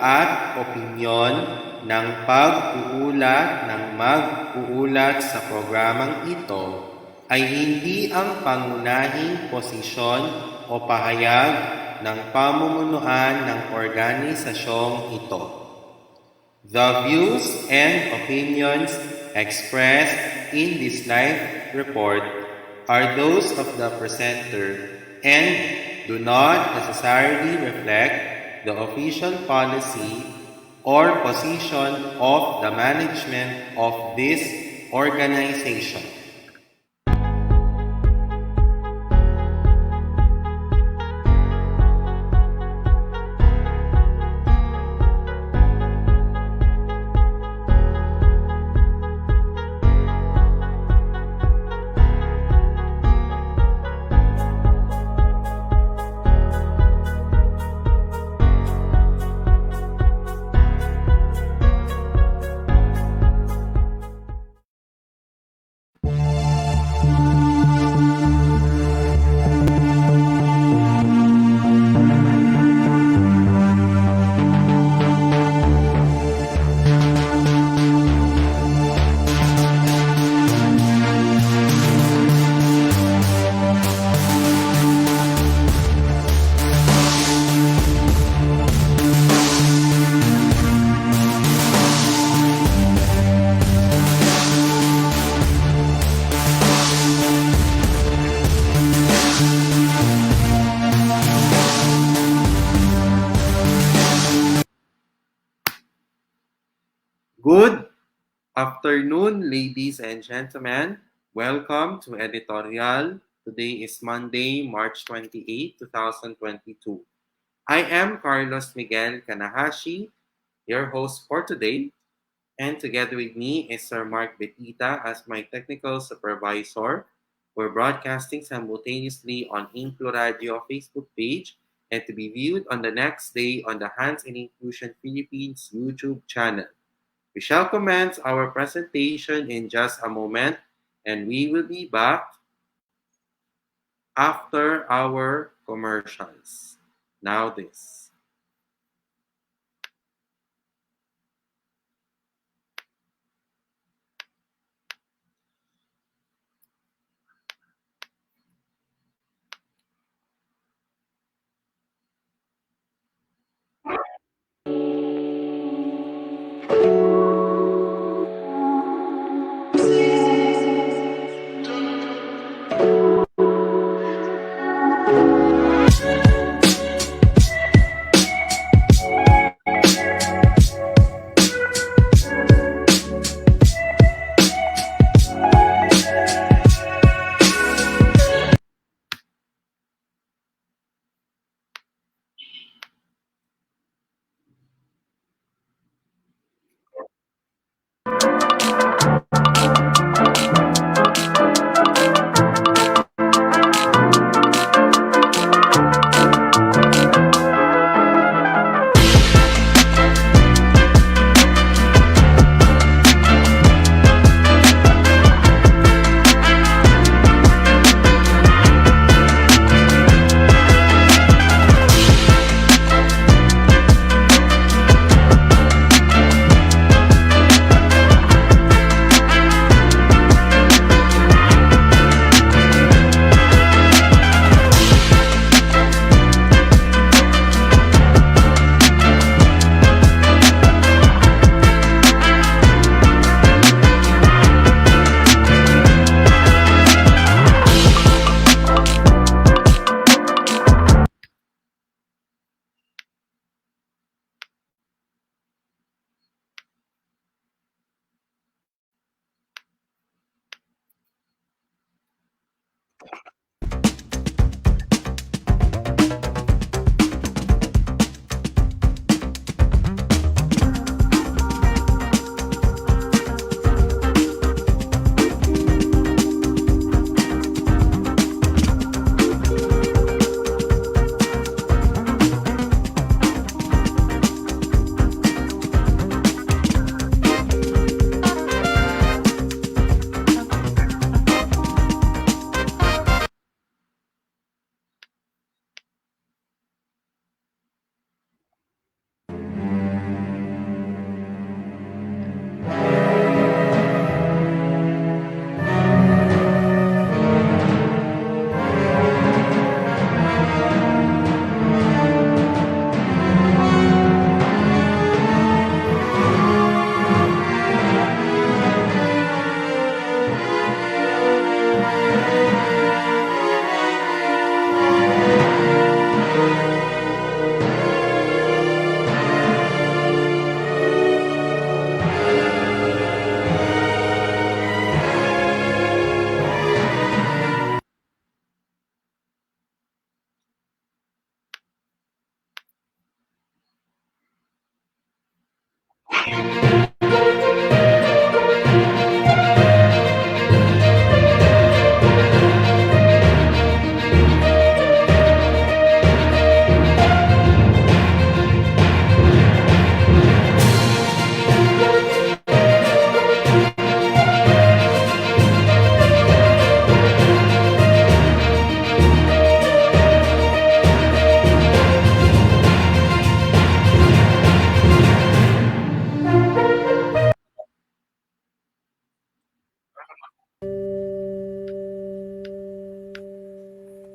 at opinyon ng pag-uulat ng mag-uulat sa programang ito ay hindi ang pangunahing posisyon o pahayag ng pamumunuan ng organisasyong ito. The views and opinions expressed in this live report are those of the presenter and do not necessarily reflect the official policy or position of the management of this organization. Good afternoon, ladies and gentlemen. Welcome to Editorial. Today is Monday, March 28, 2022. I am Carlos Miguel Kanahashi, your host for today. And together with me is Sir Mark Betita as my technical supervisor. We're broadcasting simultaneously on InkluRadio Facebook page and to be viewed on the next day on the Hands in Inclusion Philippines YouTube channel. We shall commence our presentation in just a moment, and we will be back after our commercials. Now this.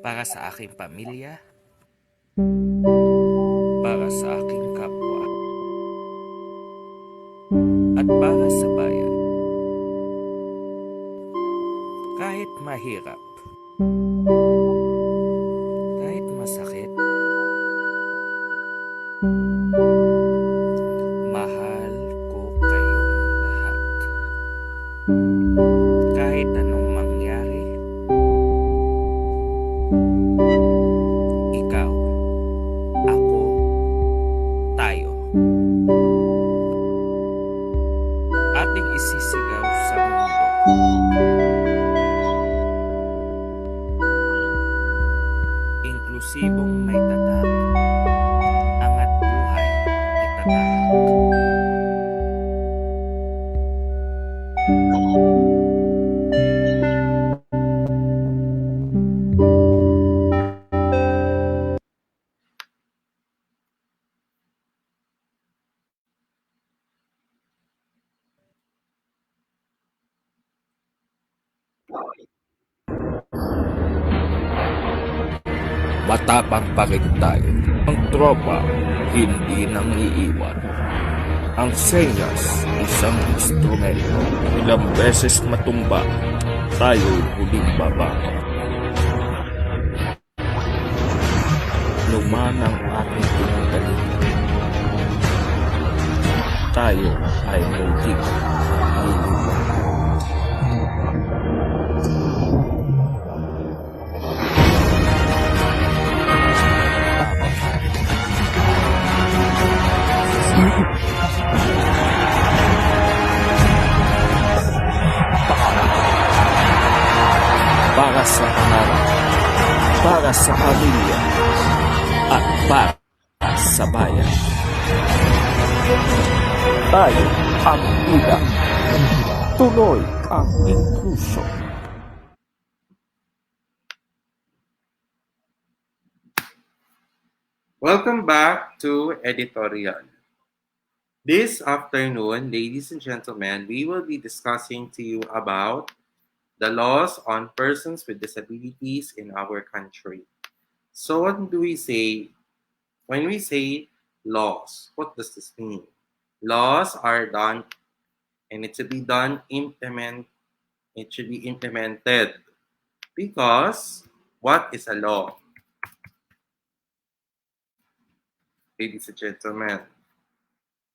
Para sa aking pamilya, para sa aking kapwa, at para sa bayan. Kahit mahirap, kahit masakit, mahal ko kayong lahat. Kahit anong mangyari, ikaw, ako, tayo. Ating isisigaw sa mundo. Inklusibong may tatag, angat buhay itatahak. Matapang pa rin tayo. Ang tropa, hindi nang iiwan. Ang senyas, isang instrumento. Ilang beses matumba, tayo'y huling baba. Luman ang ating pinagaling. Tayo ay muling liliwan. Para sa pangarap, para sa pamilya, at para sa bayan. Tayo ang ida. Tuloy ang inclusion. Welcome back to Editorial. This afternoon, ladies and gentlemen, we will be discussing to you about the laws on persons with disabilities in our country. So what do we say when we say laws? What does this mean? Laws are done and it should be implemented because what is a law? Ladies and gentlemen,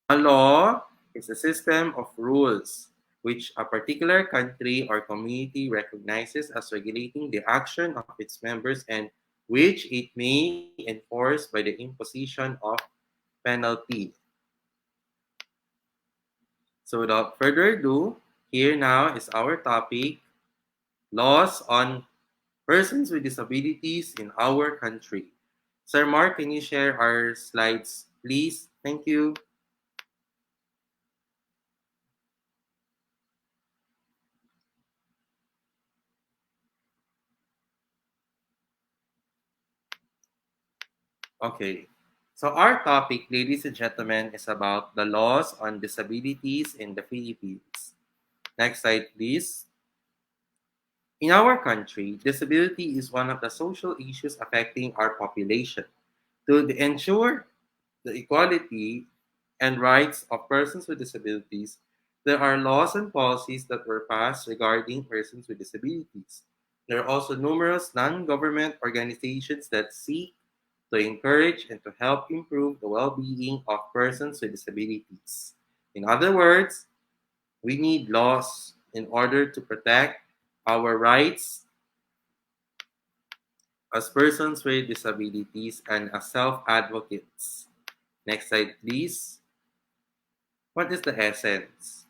a law is a system of rules which a particular country or community recognizes as regulating the action of its members and which it may enforce by the imposition of penalty. So without further ado, here now is our topic, laws on persons with disabilities in our country. Sir Mark, can you share our slides, please? Thank you. Okay. So our topic, ladies and gentlemen, is about the laws on disabilities in the Philippines. Next slide, please. In our country, disability is one of the social issues affecting our population. To ensure the equality and rights of persons with disabilities, there are laws and policies that were passed regarding persons with disabilities. There are also numerous non-government organizations that seek to encourage and to help improve the well-being of persons with disabilities. In other words, we need laws in order to protect our rights as persons with disabilities and as self-advocates. Next slide, please. What is the essence?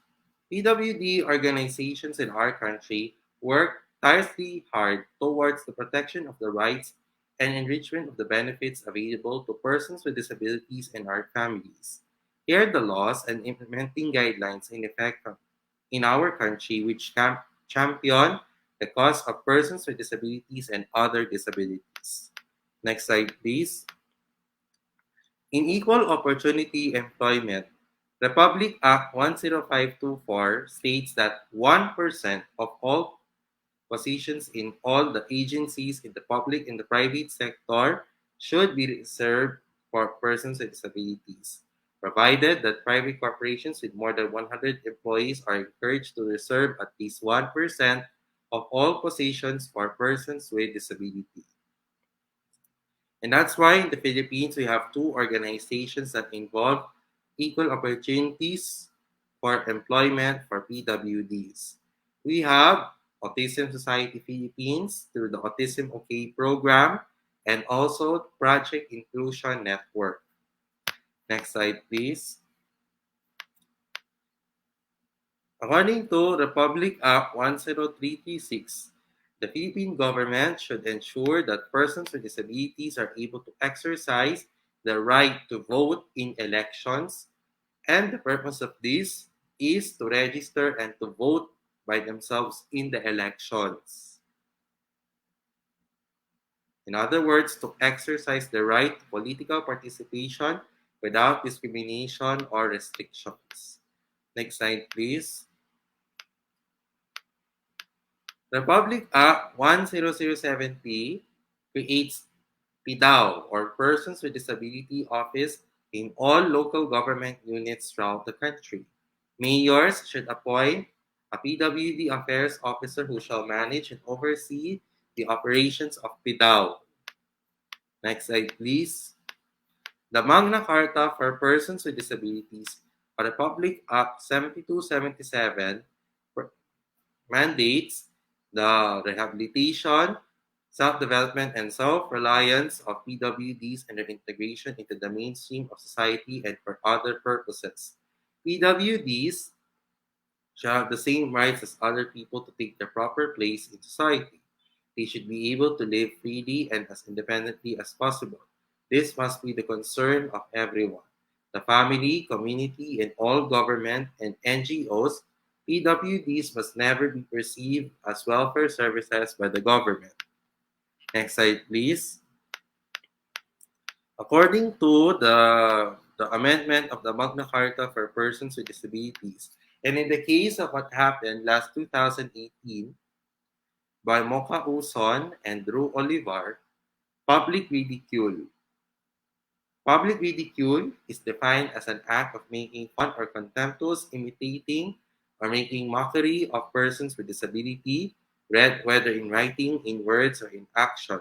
PWD organizations in our country work tirelessly hard towards the protection of the rights and enrichment of the benefits available to persons with disabilities and our families. Here are the laws and implementing guidelines in effect in our country which champion the cause of persons with disabilities and other disabilities. Next slide, please. In equal opportunity employment, Republic Act 10524 states that 1% of all positions in all the agencies in the public and the private sector should be reserved for persons with disabilities, provided that private corporations with more than 100 employees are encouraged to reserve at least 1% of all positions for persons with disability. And that's why in the Philippines, we have two organizations that involve equal opportunities for employment for PWDs. We have Autism Society Philippines through the Autism OK program and also Project Inclusion Network. Next slide, please. According to Republic Act 10336, the Philippine government should ensure that persons with disabilities are able to exercise the right to vote in elections, and the purpose of this is to register and to vote by themselves in the elections. In other words, to exercise the right to political participation without discrimination or restrictions. Next slide, please. Republic Act 1007P creates PDAO or Persons with Disability Office in all local government units throughout the country. Mayors should appoint a PWD affairs officer who shall manage and oversee the operations of PDAO. Next slide, please. The Magna Carta for Persons with Disabilities, or Republic Act 7277, mandates the rehabilitation, self-development, and self-reliance of PWDs and their integration into the mainstream of society and for other purposes. PWDs shall have the same rights as other people to take their proper place in society. They should be able to live freely and as independently as possible. This must be the concern of everyone. The family, community, and all government and NGOs, PWDs must never be perceived as welfare services by the government. Next slide, please. According to the amendment of the Magna Carta for Persons with Disabilities, and in the case of what happened last 2018 by Mocha Uson and Drew Olivar, public ridicule. Public ridicule is defined as an act of making fun or contemptuous imitating or making mockery of persons with disability, whether in writing, in words, or in action.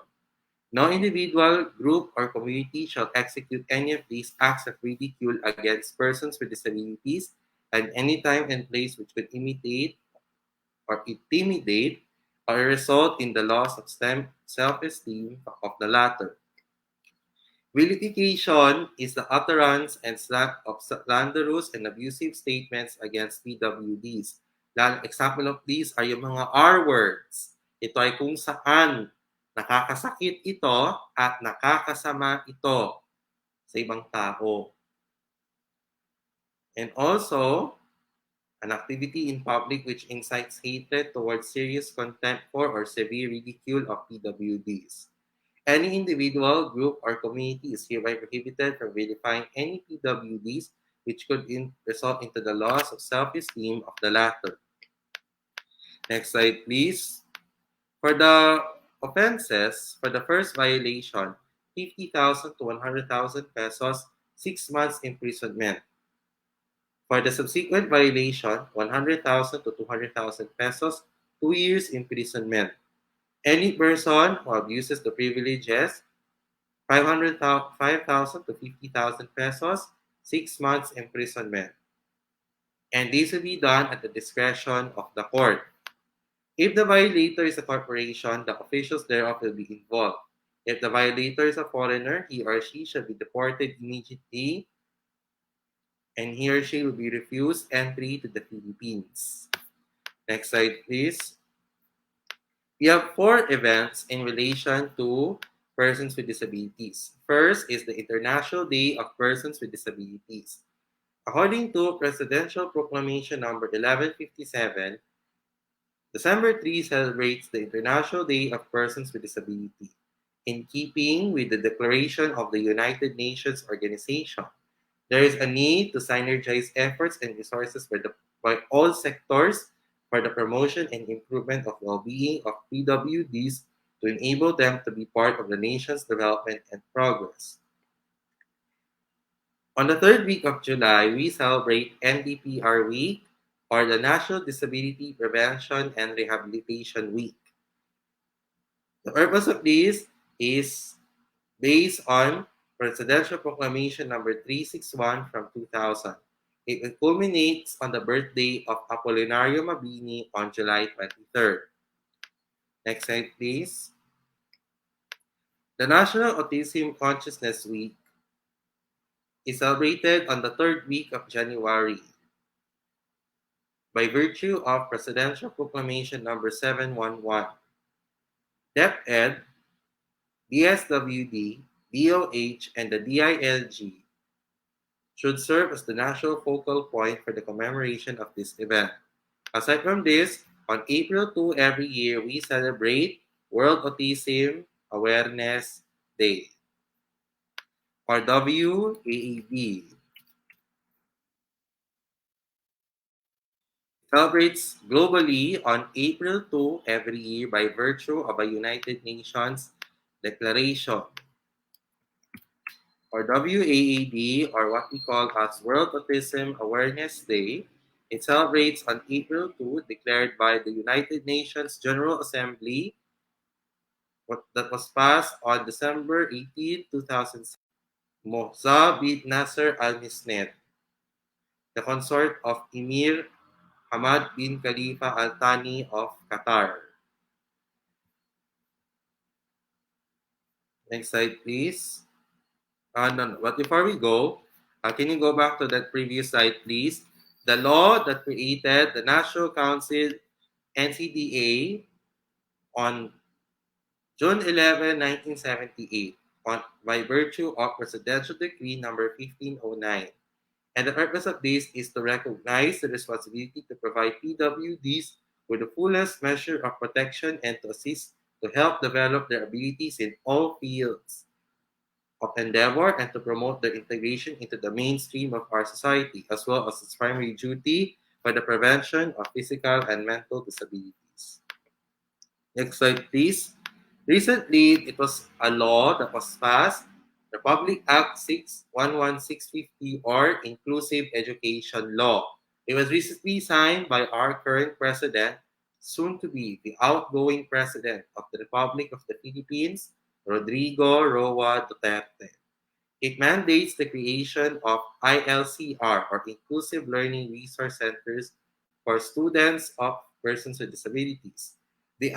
No individual, group, or community shall execute any of these acts of ridicule against persons with disabilities at any time and place which could imitate or intimidate or result in the loss of self-esteem of the latter. Vilification is the utterance of slanderous and abusive statements against PWDs. Example of these are yung mga R words. Ito ay kung saan nakakasakit ito at nakakasama ito sa ibang tao. And also, an activity in public which incites hatred towards serious contempt for or severe ridicule of PWDs. Any individual, group, or community is hereby prohibited from vilifying any PWDs which could result into the loss of self-esteem of the latter. Next slide, please. For the offenses, for the first violation, 50,000 to 100,000 pesos, 6 months imprisonment. For the subsequent violation, 100,000 to 200,000 pesos, 2 years imprisonment. Any person who abuses the privileges, 5,000 to 50,000 pesos, 6 months imprisonment. And this will be done at the discretion of the court. If the violator is a corporation, the officials thereof will be involved. If the violator is a foreigner, he or she shall be deported immediately and he or she will be refused entry to the Philippines. Next slide, please. We have 4 events in relation to persons with disabilities. First is the International Day of Persons with Disabilities. According to Presidential Proclamation number 1157, December 3 celebrates the International Day of Persons with Disability. In keeping with the Declaration of the United Nations Organization, there is a need to synergize efforts and resources by all sectors for the promotion and improvement of well-being of PWDs to enable them to be part of the nation's development and progress. On the third week of July, we celebrate NDPR Week, or the National Disability Prevention and Rehabilitation Week. The purpose of this is based on Presidential Proclamation number 361 from 2000. It culminates on the birthday of Apolinario Mabini on July 23rd. Next slide, please. The National Autism Consciousness Week is celebrated on the third week of January by virtue of Presidential Proclamation number 711. DepEd, DSWD, DOH, and the DILG should serve as the national focal point for the commemoration of this event. Aside from this, on April 2 every year, we celebrate World Autism Awareness Day, or WAAD. Celebrates globally on April 2 every year by virtue of a United Nations Declaration, or WAAD, or what we call as World Autism Awareness Day. It celebrates on April 2, declared by the United Nations General Assembly that was passed on December 18, 2006. Mohsa bin Nasser al-Misnet, the consort of Emir Hamad bin Khalifa Al Thani of Qatar. Next slide, please. No. But before we go, can you go back to that previous slide, please? The law that created the National Council NCDA on June 11, 1978, by virtue of Presidential Decree number 1509. And the purpose of this is to recognize the responsibility to provide PWDs with the fullest measure of protection and to assist to help develop their abilities in all fields of endeavor and to promote their integration into the mainstream of our society, as well as its primary duty for the prevention of physical and mental disabilities. Next slide, please. Recently, it was a law that was passed, Republic Act 611650, or Inclusive Education Law. It was recently signed by our current president, soon to be the outgoing president of the Republic of the Philippines, Rodrigo Roa Duterte. It mandates the creation of ILCR, or Inclusive Learning Resource Centers for students of persons with disabilities. The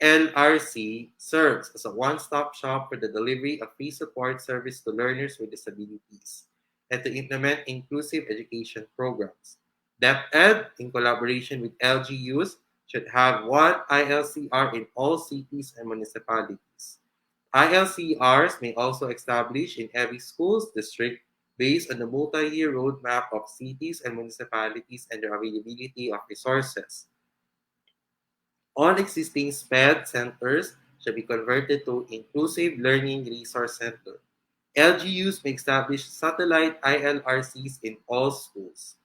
LRC serves as a one-stop shop for the delivery of free support service to learners with disabilities and to implement inclusive education programs. DepEd, in collaboration with LGUs, should have one ILCR in all cities and municipalities. ILCRs may also establish in every school's district based on the multi-year roadmap of cities and municipalities and their availability of resources. All existing SPED centers should be converted to Inclusive Learning Resource Center. LGUs may establish satellite ILRCs in all schools.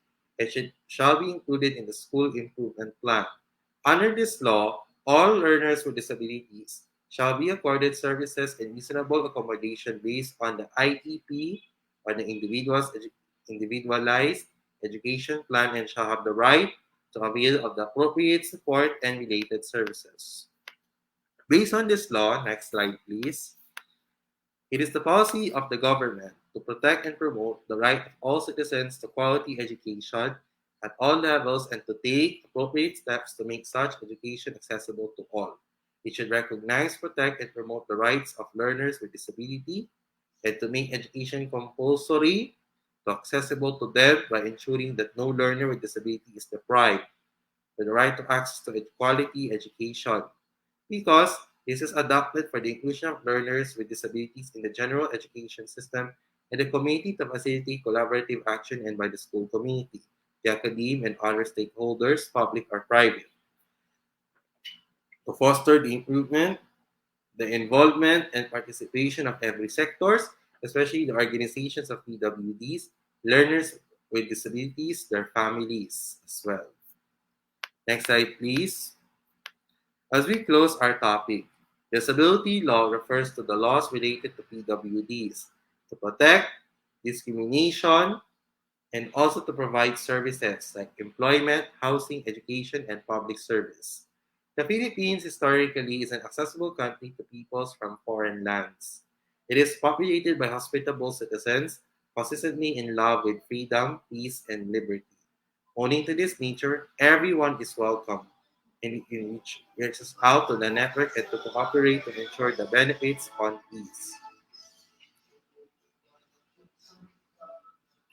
Shall be included in the school improvement plan. Under this law, all learners with disabilities shall be accorded services and reasonable accommodation based on the IEP, or the individualized education plan, and shall have the right to avail of the appropriate support and related services. Based on this law, next slide please, it is the policy of the government to protect and promote the right of all citizens to quality education at all levels and to take appropriate steps to make such education accessible to all. It should recognize, protect, and promote the rights of learners with disability and to make education compulsory to accessible to them by ensuring that no learner with disability is deprived of the right to access to quality education, because this is adopted for the inclusion of learners with disabilities in the general education system and the committee to facilitate collaborative action and by the school community, the academe, and other stakeholders, public or private, to foster the improvement, the involvement, and participation of every sectors, especially the organizations of PWDs, learners with disabilities, their families as well. Next slide, please. As we close our topic, disability law refers to the laws related to PWDs to protect discrimination and also to provide services like employment, housing, education, and public service. The Philippines historically is an accessible country to peoples from foreign lands. It is populated by hospitable citizens, consistently in love with freedom, peace, and liberty. Owing to this nature, everyone is welcome and which reaches out to the network and to cooperate to ensure the benefits on peace,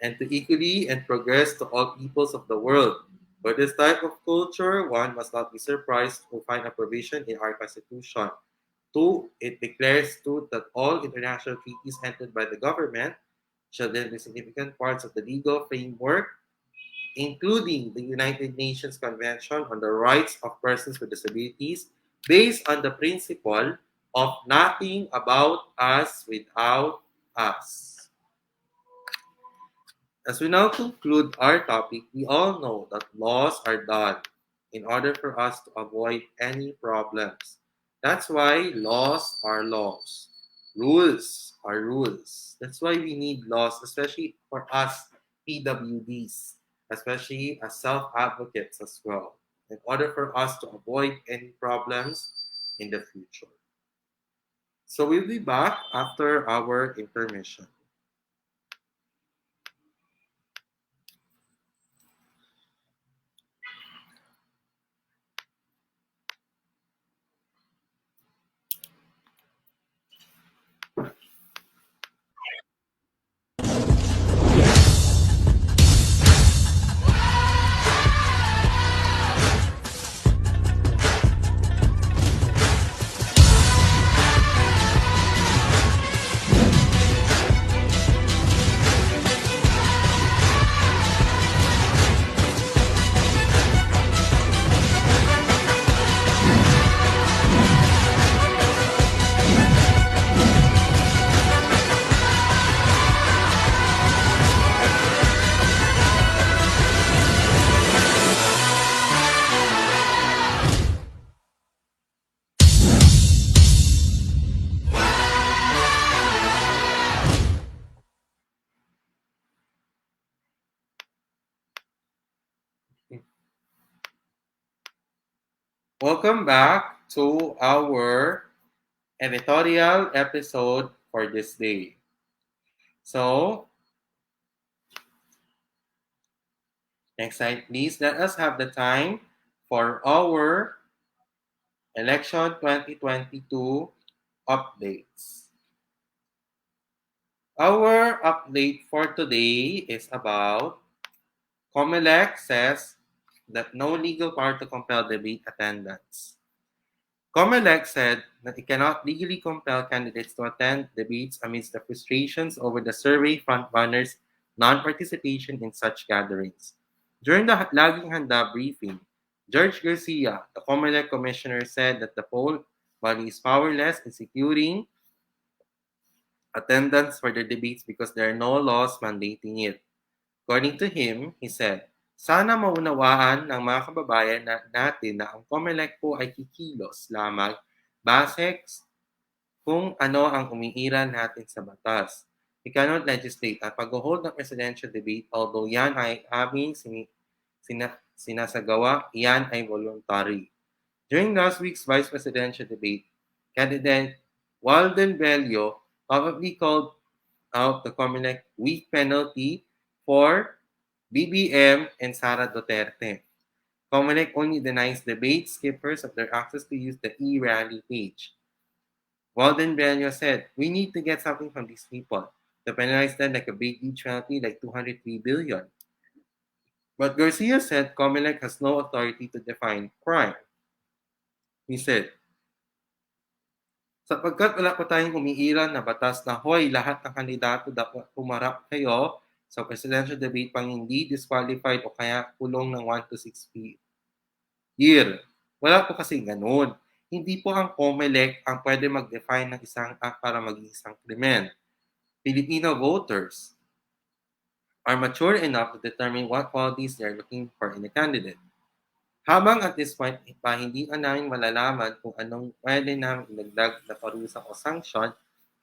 and to equally and progress to all peoples of the world. For this type of culture, one must not be surprised to find a provision in our Constitution. Two, it declares two that all international treaties entered by the government shall then be significant parts of the legal framework, including the United Nations Convention on the Rights of Persons with Disabilities, based on the principle of nothing about us without us. As we now conclude our topic, we all know that laws are done in order for us to avoid any problems. That's why laws are laws. Rules are rules. That's why we need laws, especially for us PWDs, especially as self advocates as well, in order for us to avoid any problems in the future. So we'll be back after our intermission. Welcome back to our editorial episode for this day. So, next slide, please. Let us have the time for our election 2022 updates. Our update for today is about COMELEC says that no legal power to compel debate attendance. COMELEC said that it cannot legally compel candidates to attend debates amidst the frustrations over the survey frontrunners' non-participation in such gatherings. During the Laging Handa briefing, George Garcia, the COMELEC commissioner, said that the poll body is powerless in securing attendance for the debates because there are no laws mandating it. According to him, he said, sana maunawaan ng mga kababayan natin na ang COMELEC po ay kikilos lamang base kung ano ang umiiral natin sa batas. We cannot legislate at pag-hold ng presidential debate, although yan ay aming sinasagawa, yan ay voluntary. During last week's vice presidential debate, candidate Walden Bello publicly called out the COMELEC weak penalty for BBM and Sara Duterte. COMELEC only denies debate skippers of their access to use the e-rally page. Walden Bello said, we need to get something from these people. To penalize them like a big huge penalty like 203 billion. But Garcia said COMELEC has no authority to define crime. He said, sapagkat wala pa tayong umiiral na batas na, hoy, lahat ng kandidato dapat pumarap kayo sa presidential debate pang hindi disqualified o kaya kulong ng 1 to 6 year. Wala po kasi ganun. Hindi po ang COMELEC ang pwede mag-define ng isang act para maging isang krimen. Filipino voters are mature enough to determine what qualities they are looking for in a candidate. Habang at this point pa hindi na namin malalaman kung anong pwede namin ilagdag na parusa o sanction,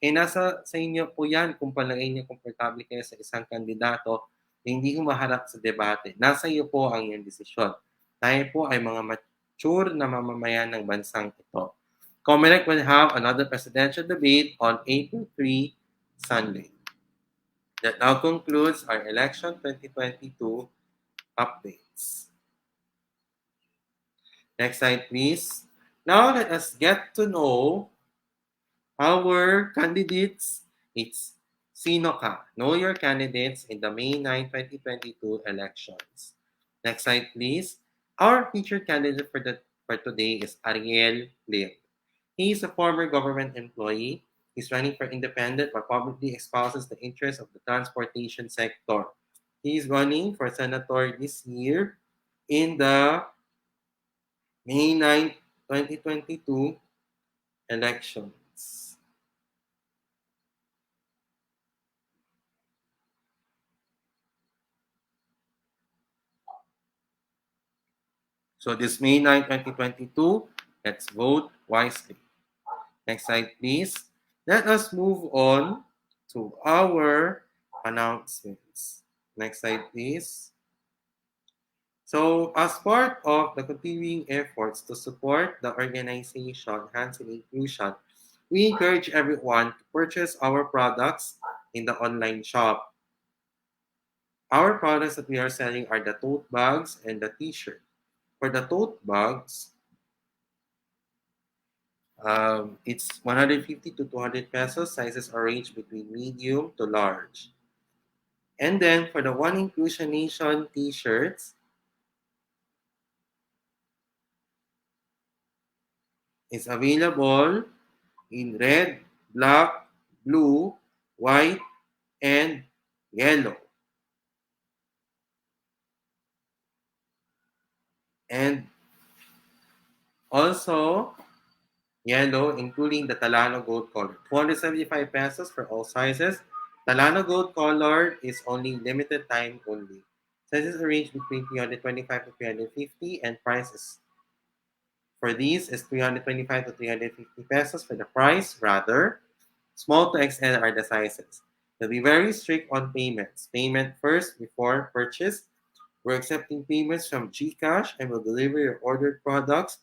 nasa sa inyo po yan kung palagay niyo komportable kayo sa isang kandidato na hindi humaharap sa debate. Nasa iyo po ang iyong desisyon. Tayo po ay mga mature na mamamayan ng bansang ito. COMELEC will have another presidential debate on April 3, Sunday. That now concludes our election 2022 updates. Next slide, please. Now let us get to know our candidates. It's sino ka? Know your candidates in the May 9, 2022 elections. Next slide, please. Our featured candidate for today is Ariel Lim. He is a former government employee. He's running for independent but publicly espouses the interests of the transportation sector. He is running for senator this year in the May 9, 2022 elections. So this May 9, 2022, let's vote wisely. Next slide, please. Let us move on to our announcements. Next slide, please. So, as part of the continuing efforts to support the organization Hands in Inclusion, we encourage everyone to purchase our products in the online shop. Our products that we are selling are the tote bags and the t-shirt. For the tote bags, it's 150 to 200 pesos. Sizes are ranged between medium to large. And then for the One Inclusion Nation t-shirts, it's available in red, black, blue, white, and yellow. And also yellow, including the Talano Gold color. 275 pesos for all sizes. Talano Gold color is only limited time only. Sizes are ranged between 325 to 350 and prices for these is 325 to 350 pesos for the price. Rather, small to XL are the sizes. They'll be very strict on payments. Payment first before purchase. We're accepting payments from GCash and will deliver your ordered products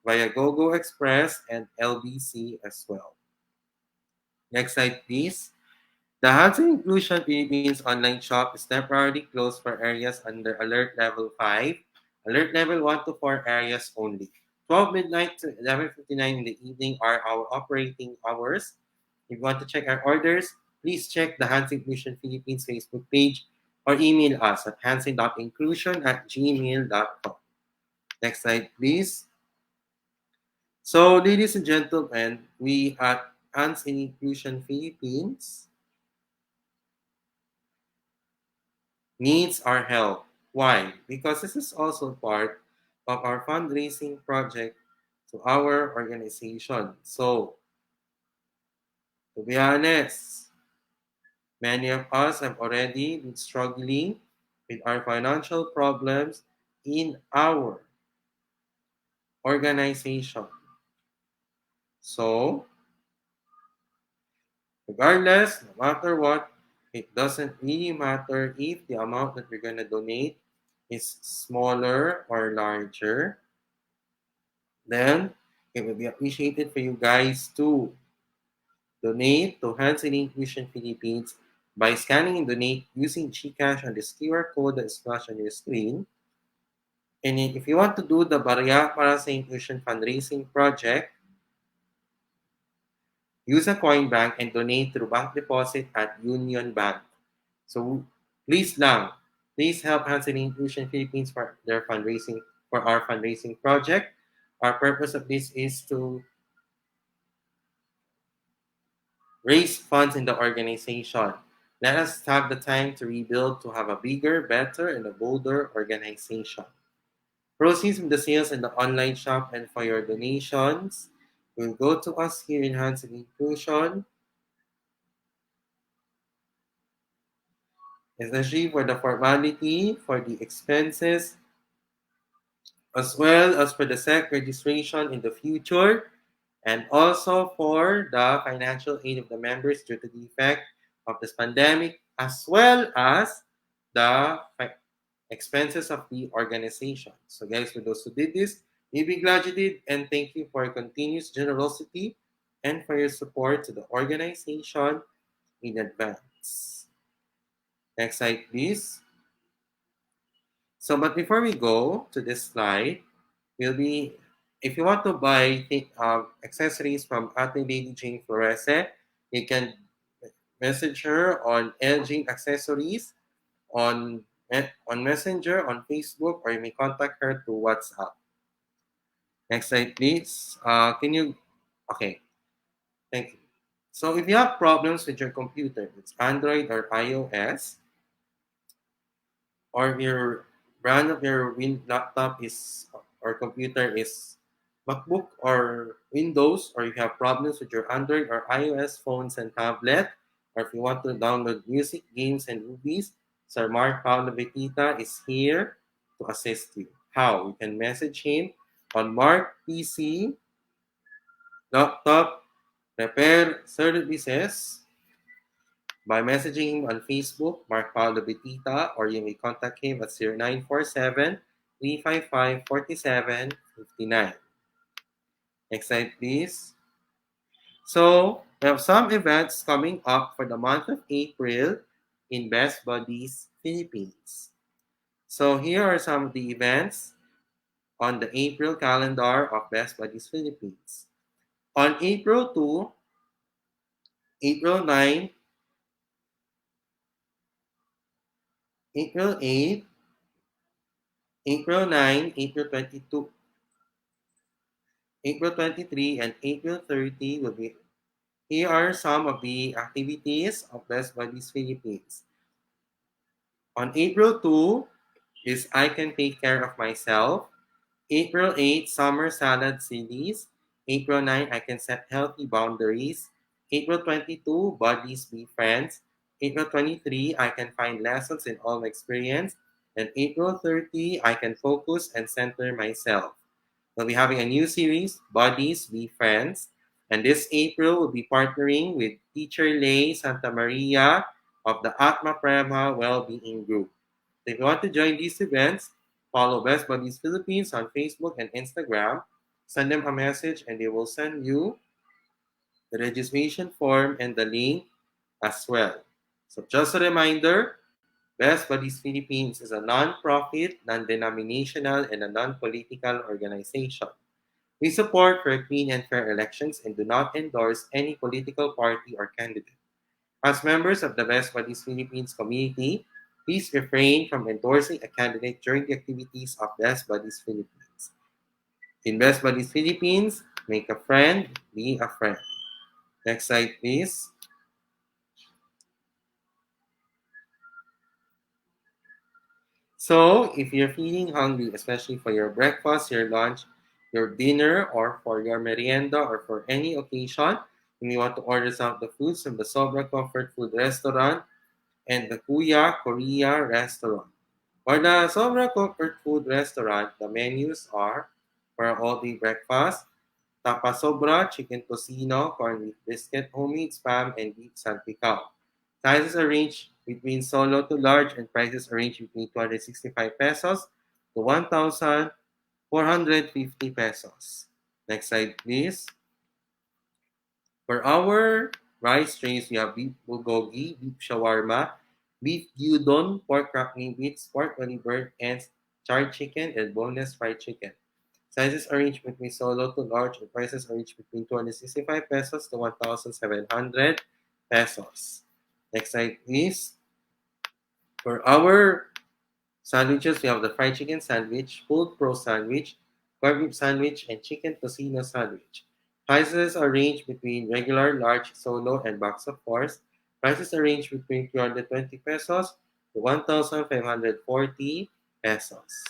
via GoGo Express and LBC as well. Next slide, please. The Hands in Inclusion Philippines online shop is temporarily closed for areas under Alert Level 5, Alert Level 1 to 4 areas only. 12 midnight to 11:59 in the evening are our operating hours. If you want to check our orders, please check the Hands in Inclusion Philippines Facebook page or email us at hands.inclusion@gmail.com. Next slide, please. So, ladies and gentlemen, we at Hands in Inclusion Philippines needs our help. Why? Because this is also part of our fundraising project to our organization. So, to be honest, many of us have already been struggling with our financial problems in our organization. So, regardless, no matter what, it doesn't really matter if the amount that we're going to donate is smaller or larger. Then, it will be appreciated for you guys to donate to Hands in Inclusion Philippines by scanning and donate using GCash on this QR code that is flashed on your screen. And if you want to do the Barya para sa Inclusion fundraising project, use a coin bank, and donate through bank deposit at Union Bank. So please lang, please help HNI Inclusion Philippines for their fundraising for our fundraising project. Our purpose of this is to raise funds in the organization. Let us have the time to rebuild to have a bigger, better, and a bolder organization. Proceeds from the sales in the online shop and for your donations will go to us here in Hands and Inclusion, especially for the formality, for the expenses, as well as for the SEC registration in the future, and also for the financial aid of the members due to the effect of this pandemic, as well as the expenses of the organization. So guys, for those who did this, we be glad you did, and thank you for your continuous generosity and for your support to the organization in advance. Next slide, please. So, but before we go to this slide, will be if you want to buy accessories from Ate Lady Jane Florese, you can message her on LJ Accessories on on Messenger, on Facebook, or you may contact her through WhatsApp. Next slide, please. Can you? Okay, thank you. So if you have problems with your computer, it's Android or iOS, or your brand of your laptop is or computer is MacBook or Windows, or you have problems with your Android or iOS phones and tablet, or if you want to download music, games, and movies, Sir Mark Paulo Betita is here to assist you. How? You can message him on Mark PC Laptop Repair Services by messaging him on Facebook, Mark Paulo Betita, or you may contact him at 0947-355-4759. Next slide, please. So, we have some events coming up for the month of April in Best Buddies Philippines. So, here are some of the events on the April calendar of Best Buddies Philippines. On April 2, April 9, April 8, April 9, April 22, April 23, and April 30 will be. Here are some of the activities of Best Buddies Philippines. On April 2 is I Can Take Care of Myself. April 8, Summer Salad Series. April 9, I Can Set Healthy Boundaries. April 22, Buddies Be Friends. April 23, I Can Find Lessons in All Experience. And April 30, I Can Focus and Center Myself. We'll be having a new series, Buddies Be Friends. And this April, we'll be partnering with Teacher Lay Santa Maria of the Atma Prema Wellbeing Group. If you want to join these events, follow Best Buddies Philippines on Facebook and Instagram. Send them a message and they will send you the registration form and the link as well. So just a reminder, Best Buddies Philippines is a non-profit, non-denominational, and a non-political organization. We support for clean and fair elections and do not endorse any political party or candidate. As members of the Best Buddies Philippines community, please refrain from endorsing a candidate during the activities of Best Buddies Philippines. In Best Buddies Philippines, make a friend, be a friend. Next slide, please. So, if you're feeling hungry, especially for your breakfast, your lunch, your dinner, or for your merienda, or for any occasion, and you want to order some of the foods from the Sobra Comfort Food Restaurant and the Kuya Korea Restaurant. For the Sobra Comfort Food Restaurant, the menus are for all-day breakfast, tapa sobra, chicken tocino, corned beef biscuit, homemade spam, and beef salpicao. Sizes are range between solo to large, and prices are range between 265 pesos to 1,450 pesos. Next slide, please. For our rice trays, we have beef bulgogi, beef shawarma, beef gyudon, pork crackling bits, pork belly bird, and charred chicken, and boneless fried chicken. Sizes are ranged between solo to large, and prices are ranged between 265 pesos to 1,700 pesos. Next slide, please. For our sandwiches, we have the fried chicken sandwich, pulled pro sandwich, corned beef sandwich, and chicken tocino sandwich. Prices are ranged between regular, large, solo, and box of fours. Prices are ranged between 320 pesos to 1,540 pesos.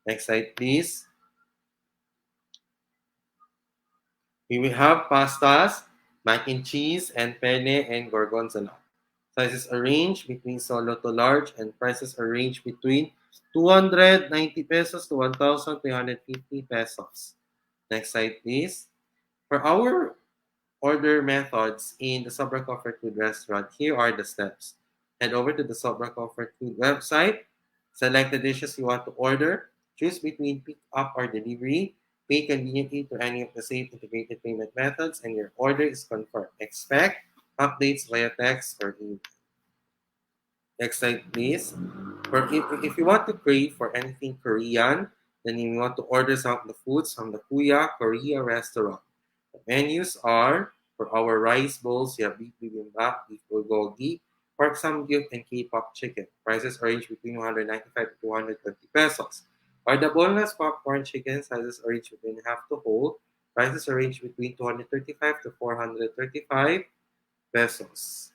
Next slide, please. We will have pastas, mac and cheese, and penne and gorgonzola. Sizes are ranged between solo to large, and prices are ranged between 290 pesos to 1,350 pesos. Next slide, please. For our order methods in the Sobra Comfort Food restaurant, here are the steps. Head over to the Sobra Comfort Food website, select the dishes you want to order, choose between pick up or delivery, pay conveniently to any of the safe integrated payment methods, and your order is confirmed. Expect updates via text or email. Next slide, please. For if you want to crave for anything Korean, then you want to order some of the foods from the Kuya Korea restaurant. The menus are for our rice bowls, you have beef bibimbap, beef bulgogi, pork samgyup, and K-pop chicken. Prices range between 195 to 220 pesos. For the boneless popcorn chicken, sizes range between half to whole. Prices range between 235 to 435 pesos.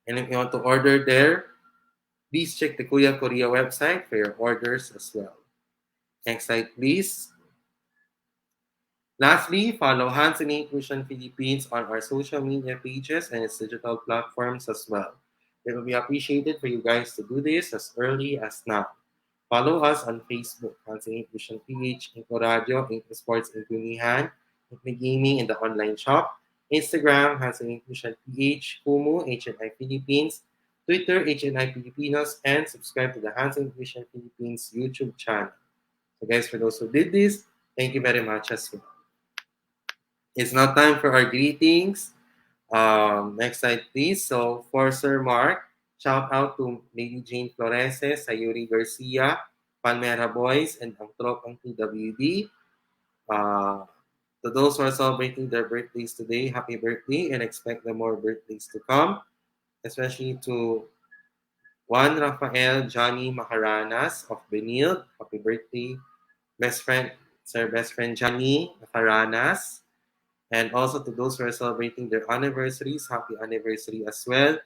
And if you want to order there, please check the Kuya Korea website for your orders as well. Next slide, please. Lastly, follow HNI Inclusion Philippines on our social media pages and its digital platforms as well. It will be appreciated for you guys to do this as early as now. Follow us on Facebook, HNI Inclusion PH, InkluRadyo, InkluSports, InkluNihan, Gaming in the online shop, Instagram, HNI Inclusion PH, Kumu, HNI Philippines, Twitter, HNI Pilipinas, and subscribe to the HNI Inclusion Philippines YouTube channel. So guys, for those who did this, thank you very much as well. It's now time for our greetings. Next slide, please. So, for Sir Mark, shout out to Lady Jane Floreses, Sayuri Garcia, Palmera Boys, and ang Tropang TWD. To those who are celebrating their birthdays today, happy birthday and expect the more birthdays to come, especially to Juan Rafael Johnny Macaranas of Benil. Happy birthday, best friend, Sir Best Friend Johnny Macaranas. And also to those who are celebrating their anniversaries, happy anniversary as well.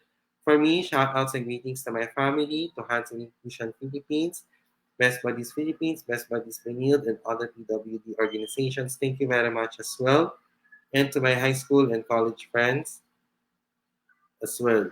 For me, shout outs and greetings to my family, to Hands in Inclusion Philippines, Best Buddies Philippines, Best Buddies Benilde, and other PWD organizations. Thank you very much as well. And to my high school and college friends as well.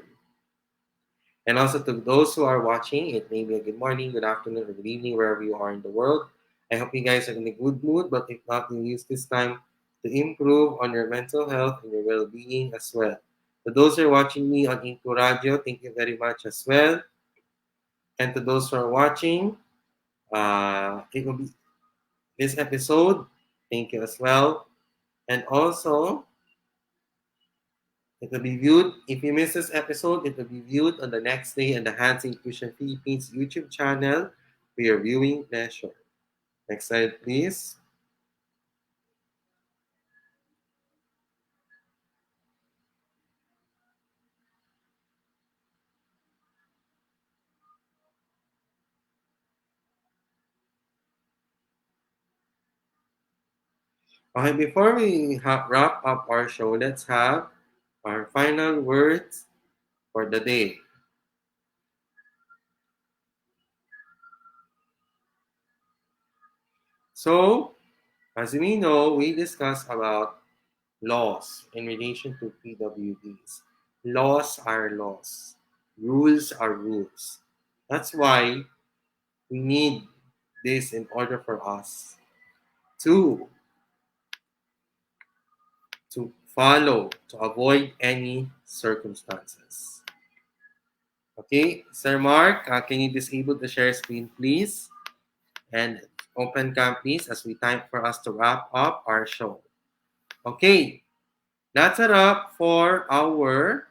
And also to those who are watching, it may be a good morning, good afternoon, or good evening, wherever you are in the world. I hope you guys are in a good mood, but if not, you use this time to improve on your mental health and your well-being as well. To those who are watching me on InkluRadyo, thank you very much as well. And to those who are watching, it will be this episode. Thank you as well. And also, it will be viewed, if you miss this episode, it will be viewed on the next day on the Hands Inclusion Philippines YouTube channel for your viewing pleasure. Next slide, please. Okay, before we wrap up our show, let's have our final words for the day. So, as we know, we discussed about laws in relation to PWDs. Laws are laws. Rules are rules. That's why we need this in order for us to follow, to avoid any circumstances. Okay, Sir Mark, can you disable the share screen, please? And open cam, please, as we time for us to wrap up our show. Okay, that's a wrap for our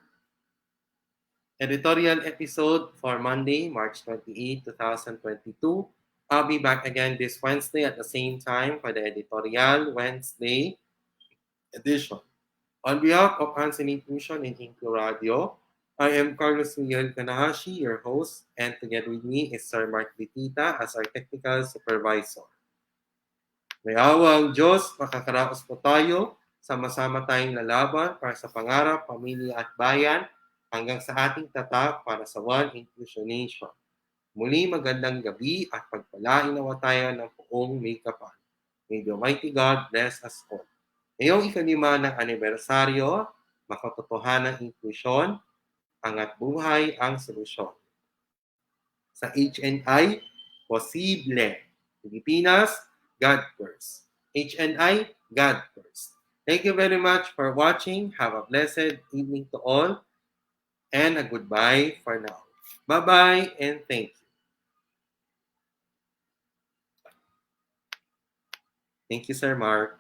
editorial episode for Monday, March 28, 2022. I'll be back again this Wednesday at the same time for the Editorial Wednesday edition. On behalf of Hansen Inclusion and InkluRadio, I am Carlos Miguel Kanahashi, your host, and together with me is Sir Mark Vitita as our technical supervisor. May awa ang Diyos, makakaraos po tayo, sama-sama tayong lalaban para sa pangarap, pamilya at bayan hanggang sa ating tatak para sa One Inclusion Nation. Muli magandang gabi at pagpalain nawa tayo ng buong may kapal. May the Almighty God bless us all. Ngayong ikalima ng anibersaryo, makatotohanang inklusyon, angat buhay ang solusyon. Sa HNI, posible. Pilipinas, God first. HNI, God first. Thank you very much for watching. Have a blessed evening to all and a goodbye for now. Bye-bye and thank you. Thank you, Sir Mark.